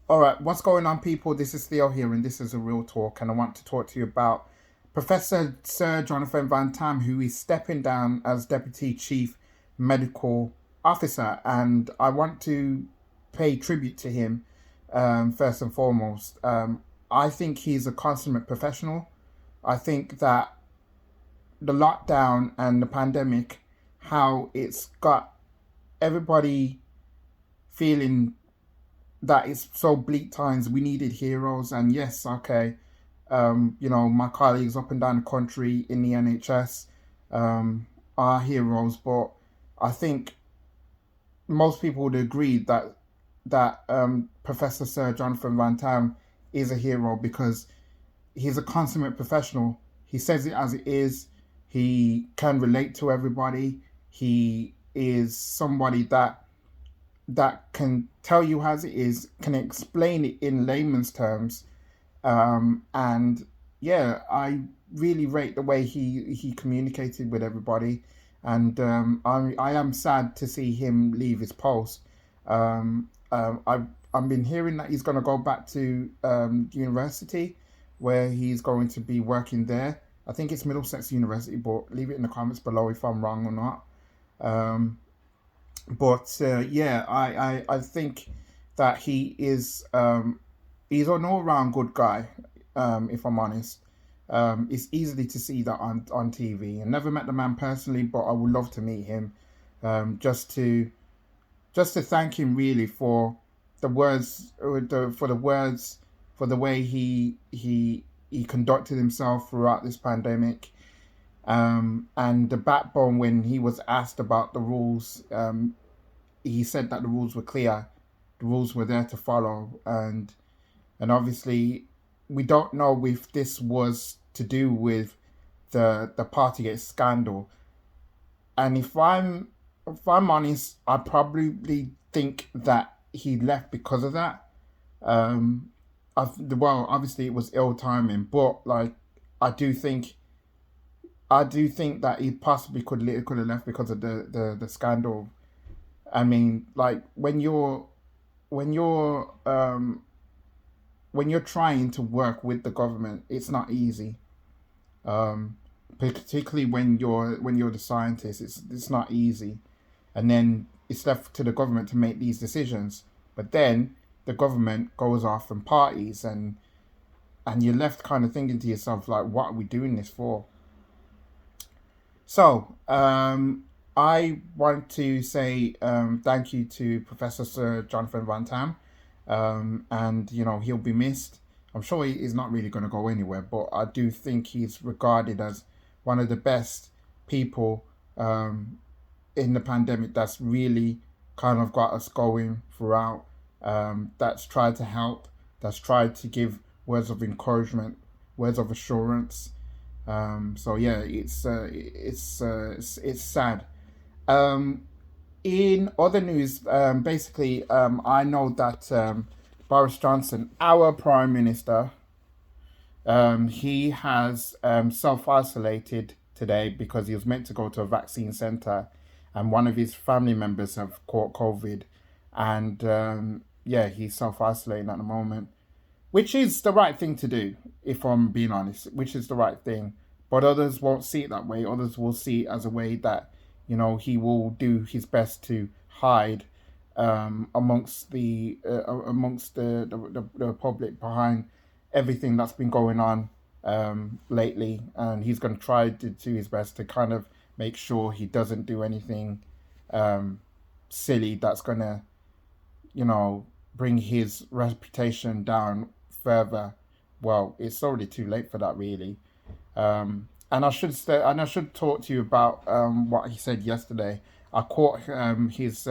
All right, what's going on, people? This is Theo here, and this is a real talk. And I want to talk to you about Professor Sir Jonathan Van Tam, who is stepping down as Deputy Chief Medical Officer. And I want to pay tribute to him first and foremost. I think he's a consummate professional. I think that the lockdown and the pandemic, how it's got everybody feeling that it's so bleak times. We needed heroes, and yes, okay, my colleagues up and down the country in the NHS um, are heroes, but I think most people would agree that Professor Sir Jonathan Van Tam is a hero because he's a consummate professional. He says it as it is. He can relate to everybody. He is somebody that can tell you as it is, can explain it in layman's terms. And yeah, I really rate the way he communicated with everybody. And I am sad to see him leave his post. I've been hearing that he's going to go back to university, where he's going to be working there. I think it's Middlesex University, but leave it in the comments below if I'm wrong or not. Um, but yeah, I think that he's an all round good guy. If I'm honest, it's easily to see that on TV. I never met the man personally, but I would love to meet him, um, just to just to thank him really for the words, for the words, for the way he conducted himself throughout this pandemic. And the backbone when he was asked about the rules. He said that the rules were clear, the rules were there to follow, and obviously we don't know if this was to do with the Partygate scandal. And if I'm honest, I probably think that he left because of that. Um, well, obviously it was ill timing, but like I do think I do think that he possibly could have left because of the scandal. I mean, like when you're when you're trying to work with the government, it's not easy. Um, Particularly when you're the scientist, it's not easy. And then it's left to the government to make these decisions. But then the government goes off and parties, and you're left kind of thinking to yourself like, what are we doing this for? So, I want to say thank you to Professor Sir Jonathan Van Tam, and he'll be missed. I'm sure he's not really going to go anywhere, but I do think he's regarded as one of the best people in the pandemic that's really kind of got us going throughout. That's tried to help, that's tried to give words of encouragement, words of assurance. So yeah, it's sad. Um, in other news, basically, I know that Boris Johnson, our Prime Minister, he has self isolated today because he was meant to go to a vaccine center, and one of his family members have caught COVID, and yeah, he's self isolating at the moment, which is the right thing to do, if I'm being honest, which is the right thing. But others won't see it that way. Others will see it as a way that, he will do his best to hide amongst the public behind everything that's been going on lately, and he's going to try to do his best to kind of make sure he doesn't do anything um, silly that's going to you know, bring his reputation down further. Well, it's already too late for that, really. And I should talk to you about what he said yesterday. I caught his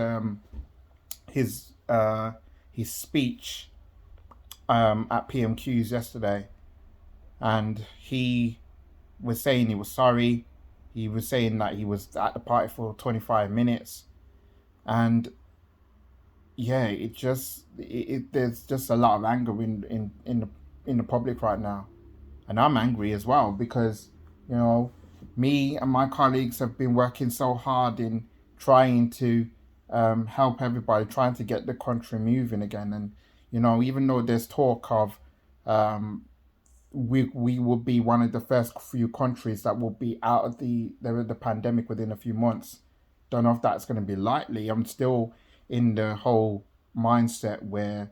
his speech at PMQs yesterday, and he was saying he was sorry. He was saying that he was at the party for 25 minutes, and yeah, there's just a lot of anger in the public right now, and I'm angry as well because you know me and my colleagues have been working so hard in trying to help everybody, trying to get the country moving again, and You know, even though there's talk of um, we will be one of the first few countries that will be out of the pandemic within a few months. Don't know if that's going to be likely. I'm still in the whole mindset where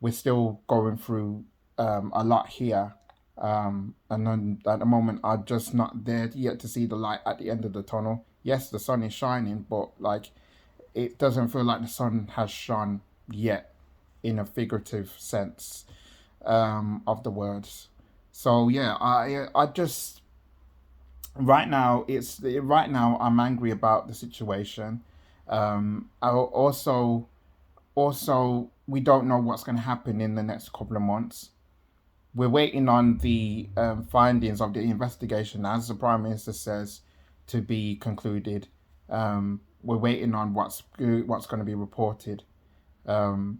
we're still going through a lot here. And then at the moment, I'm just not there yet to see the light at the end of the tunnel. Yes, the sun is shining, but like it doesn't feel like the sun has shone yet in a figurative sense of the words. So yeah, I just right now I'm angry about the situation. I also we don't know what's going to happen in the next couple of months. We're waiting on the findings of the investigation, as the Prime Minister says, to be concluded. We're waiting on what's going to be reported, and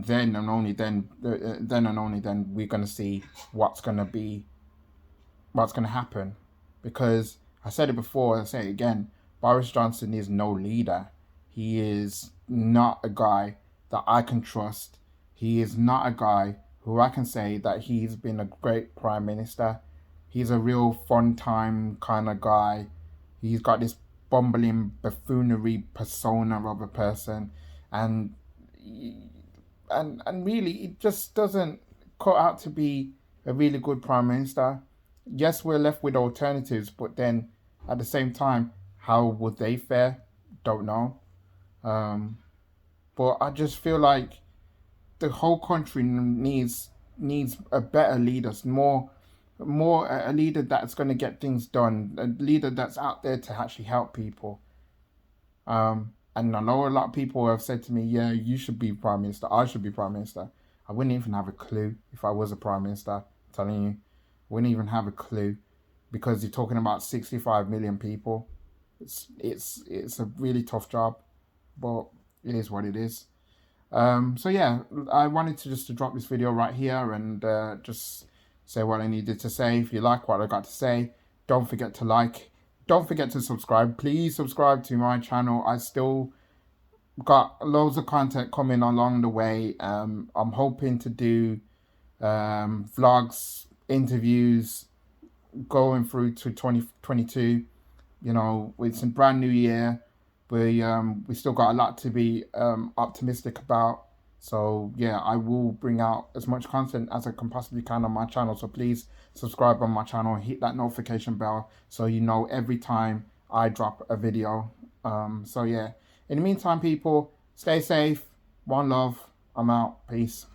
then and only then we're going to see what's going to happen. Because I said it before, I say it again, Boris Johnson is no leader. He is not a guy that I can trust. He is not a guy who I can say that he's been a great prime minister. He's a real fun time kind of guy. He's got this bumbling buffoonery persona of a person, and and really it just doesn't cut out to be a really good prime minister. Yes, we're left with alternatives, but then at the same time, how would they fare? Don't know. Um, but I just feel like the whole country needs a better leader, more a leader that's going to get things done, a leader that's out there to actually help people. And I know a lot of people have said to me, "Yeah, you should be prime minister. I should be prime minister." I wouldn't even have a clue if I was a prime minister. I'm telling you, wouldn't even have a clue because you're talking about 65 million people. It's a really tough job, but it is what it is. So yeah, I wanted to drop this video right here and just say what I needed to say. If you like what I got to say, don't forget to like. Don't forget to subscribe. Please subscribe to my channel. I still got loads of content coming along the way. I'm hoping to do vlogs, interviews, going through to 2022. You know, it's a brand new year. We still got a lot to be optimistic about. So yeah, I will bring out as much content as I can possibly can on my channel. So please subscribe on my channel, hit that notification bell so you know every time I drop a video. So yeah, in the meantime, people, stay safe. One love. I'm out. Peace.